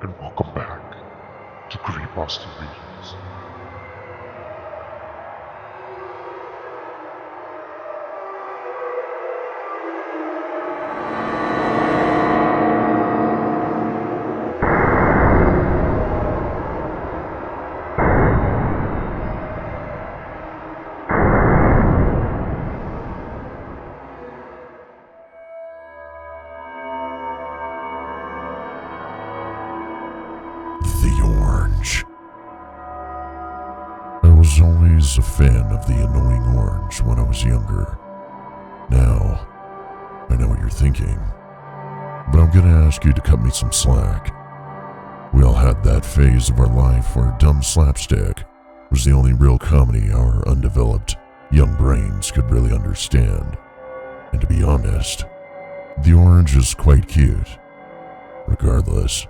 and welcome back to Creepypasta Readings. The Orange. I was always a fan of the annoying orange when I was younger. Now, I know what you're thinking, but I'm gonna ask you to cut me some slack. We all had that phase of our life where dumb slapstick was the only real comedy our undeveloped young brains could really understand. And to be honest, the orange is quite cute. Regardless,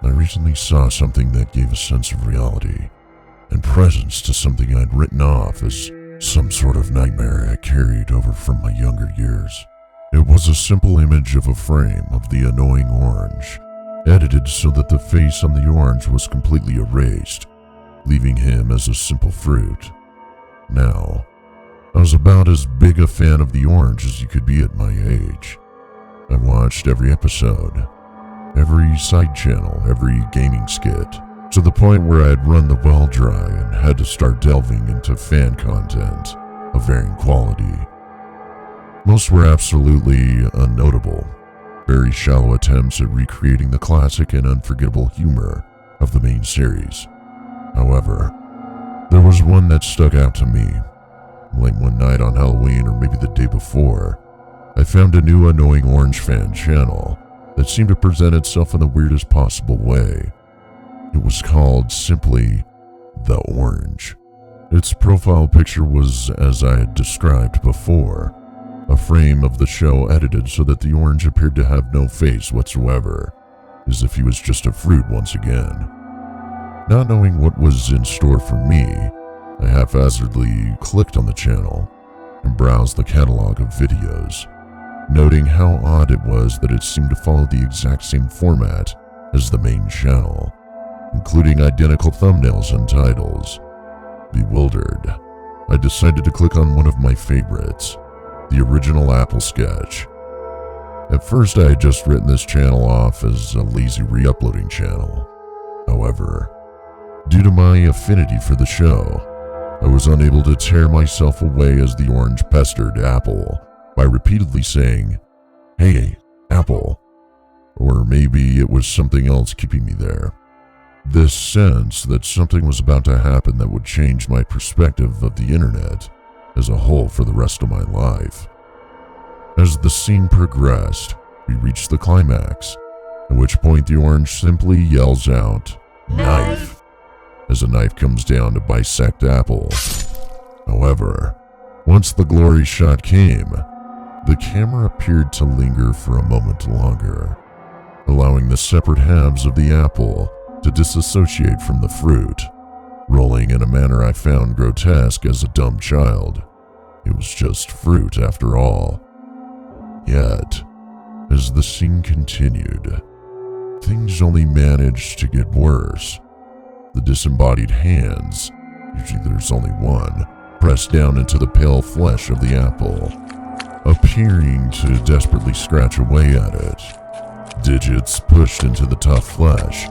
I recently saw something that gave a sense of reality and presence to something I'd written off as some sort of nightmare I carried over from my younger years. It was a simple image of a frame of the annoying orange, edited so that the face on the orange was completely erased, leaving him as a simple fruit. Now, I was about as big a fan of the orange as you could be at my age. I watched every episode, every side channel, every gaming skit, to the point where I had run the well dry and had to start delving into fan content of varying quality. Most were absolutely unnotable, very shallow attempts at recreating the classic and unforgettable humor of the main series. However, there was one that stuck out to me. Late one night on Halloween, or maybe the day before, I found a new annoying orange fan channel that seemed to present itself in the weirdest possible way. It was called simply The Orange. Its profile picture was, as I had described before, a frame of the show edited so that the orange appeared to have no face whatsoever, as if he was just a fruit once again. Not knowing what was in store for me, I haphazardly clicked on the channel and browsed the catalog of videos, noting how odd it was that it seemed to follow the exact same format as the main channel, including identical thumbnails and titles. Bewildered, I decided to click on one of my favorites, the original Apple sketch. At first, I had just written this channel off as a lazy re-uploading channel. However, due to my affinity for the show, I was unable to tear myself away as the orange pestered Apple by repeatedly saying, "Hey, Apple," or maybe it was something else keeping me there. This sense that something was about to happen that would change my perspective of the internet as a whole for the rest of my life. As the scene progressed, we reached the climax, at which point the orange simply yells out, "Knife," as a knife comes down to bisect Apple. However, once the glory shot came, the camera appeared to linger for a moment longer, allowing the separate halves of the apple to disassociate from the fruit, rolling in a manner I found grotesque as a dumb child. It was just fruit after all. Yet, as the scene continued, things only managed to get worse. The disembodied hands, usually there's only one, pressed down into the pale flesh of the apple, appearing to desperately scratch away at it. Digits pushed into the tough flesh,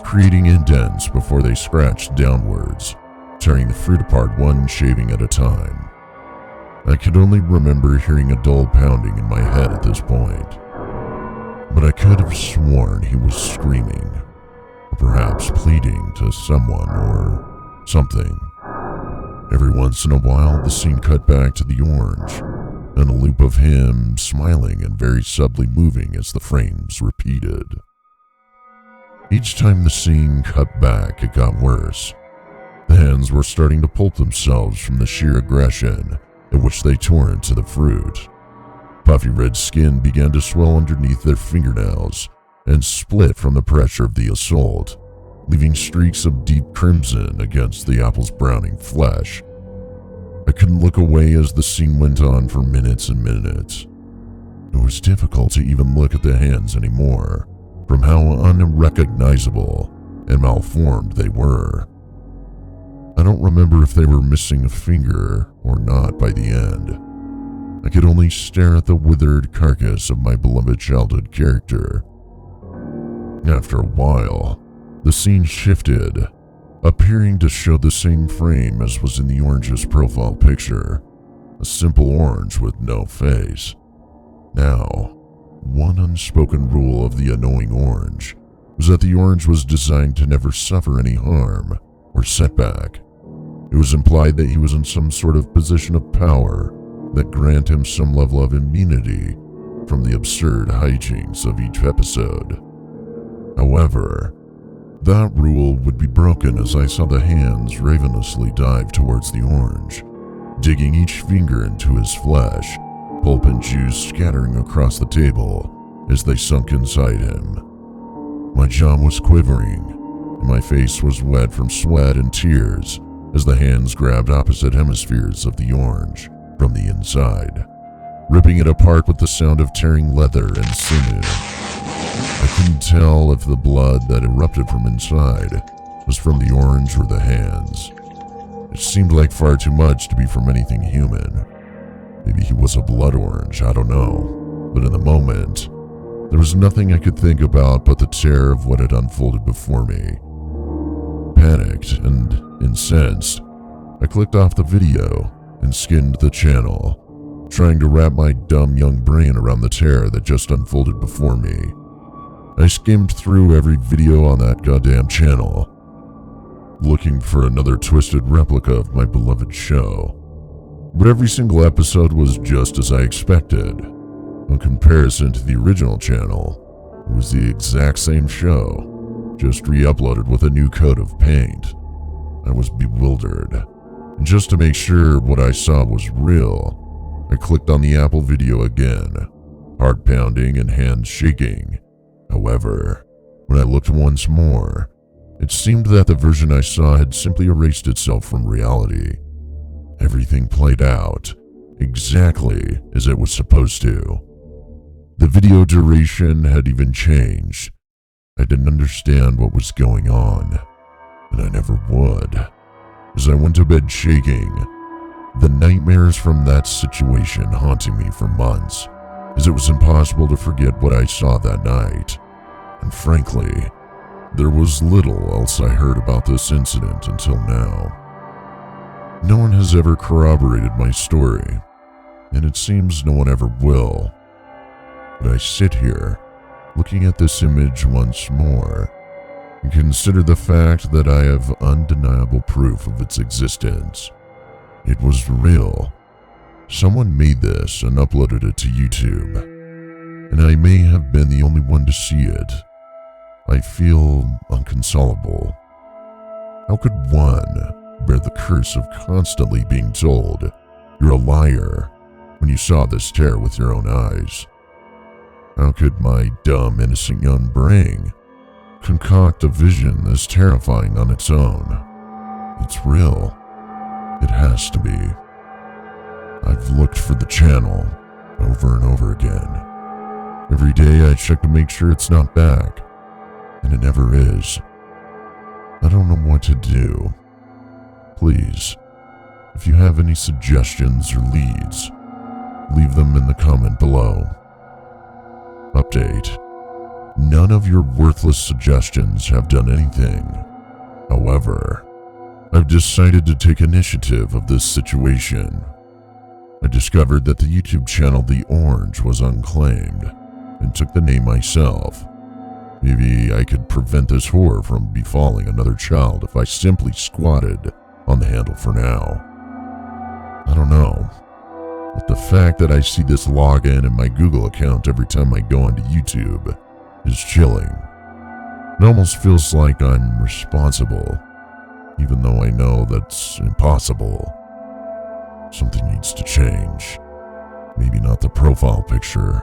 creating indents before they scratched downwards, tearing the fruit apart one shaving at a time. I could only remember hearing a dull pounding in my head at this point, but I could have sworn he was screaming, or perhaps pleading to someone or something. Every once in a while, the scene cut back to the orange, and a loop of him smiling and very subtly moving as the frames repeated. Each time the scene cut back, it got worse. The hands were starting to pulp themselves from the sheer aggression in which they tore into the fruit. Puffy red skin began to swell underneath their fingernails and split from the pressure of the assault, leaving streaks of deep crimson against the apple's browning flesh. I couldn't look away as the scene went on for minutes and minutes. It was difficult to even look at the hands anymore, from how unrecognizable and malformed they were. I don't remember if they were missing a finger or not by the end. I could only stare at the withered carcass of my beloved childhood character. After a while, the scene shifted, appearing to show the same frame as was in the orange's profile picture, a simple orange with no face. Now, one unspoken rule of the annoying orange was that the orange was designed to never suffer any harm or setback. It was implied that he was in some sort of position of power that grant him some level of immunity from the absurd hijinks of each episode. However, that rule would be broken as I saw the hands ravenously dive towards the orange, digging each finger into his flesh, pulp and juice scattering across the table as they sunk inside him. My jaw was quivering, and my face was wet from sweat and tears as the hands grabbed opposite hemispheres of the orange from the inside, ripping it apart with the sound of tearing leather and sinew. I couldn't tell if the blood that erupted from inside was from the orange or the hands. It seemed like far too much to be from anything human. Maybe he was a blood orange, I don't know. But in the moment, there was nothing I could think about but the terror of what had unfolded before me. Panicked and incensed, I clicked off the video and skinned the channel, trying to wrap my dumb young brain around the terror that just unfolded before me. I skimmed through every video on that goddamn channel, looking for another twisted replica of my beloved show. But every single episode was just as I expected. In comparison to the original channel, it was the exact same show, just re-uploaded with a new coat of paint. I was bewildered. And just to make sure what I saw was real, I clicked on the Apple video again, heart pounding and hands shaking. However, when I looked once more, it seemed that the version I saw had simply erased itself from reality. Everything played out exactly as it was supposed to. The video duration had even changed. I didn't understand what was going on, and I never would. As I went to bed shaking, the nightmares from that situation haunting me for months, as it was impossible to forget what I saw that night. And frankly, there was little else I heard about this incident until now. No one has ever corroborated my story, and it seems no one ever will. But I sit here, looking at this image once more, and consider the fact that I have undeniable proof of its existence. It was real. Someone made this and uploaded it to YouTube, and I may have been the only one to see it. I feel inconsolable. How could one bear the curse of constantly being told you're a liar when you saw this terror with your own eyes? How could my dumb, innocent young brain concoct a vision this terrifying on its own? It's real. It has to be. I've looked for the channel over and over again. Every day I check to make sure it's not back, and it never is. I don't know what to do. Please, if you have any suggestions or leads, leave them in the comment below. Update. None of your worthless suggestions have done anything. However, I've decided to take initiative of this situation. I discovered that the YouTube channel The Orange was unclaimed and took the name myself. Maybe I could prevent this horror from befalling another child if I simply squatted on the handle for now. I don't know, but the fact that I see this login in my Google account every time I go onto YouTube is chilling. It almost feels like I'm responsible, even though I know that's impossible. Something needs to change. Maybe not the profile picture,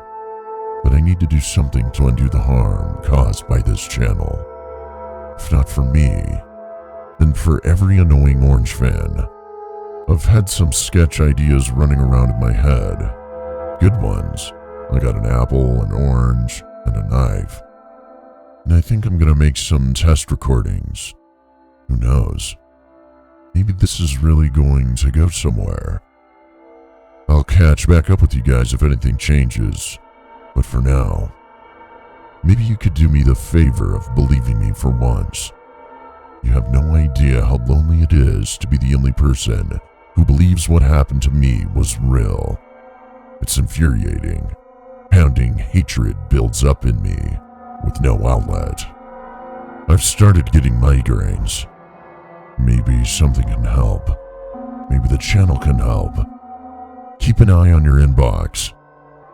but I need to do something to undo the harm caused by this channel. If not for me, then for every annoying Orange fan. I've had some sketch ideas running around in my head. Good ones. I got an apple, an orange, and a knife. and I think I'm gonna make some test recordings. Who knows? Maybe this is really going to go somewhere. I'll catch back up with you guys if anything changes, but for now, maybe you could do me the favor of believing me for once. You have no idea how lonely it is to be the only person who believes what happened to me was real. It's infuriating. Pounding hatred builds up in me with no outlet. I've started getting migraines. Maybe something can help. Maybe the channel can help. Keep an eye on your inbox.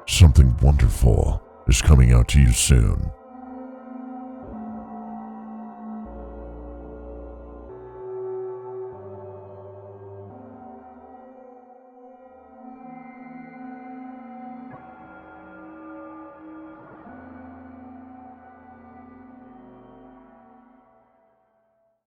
Something wonderful is coming out to you soon.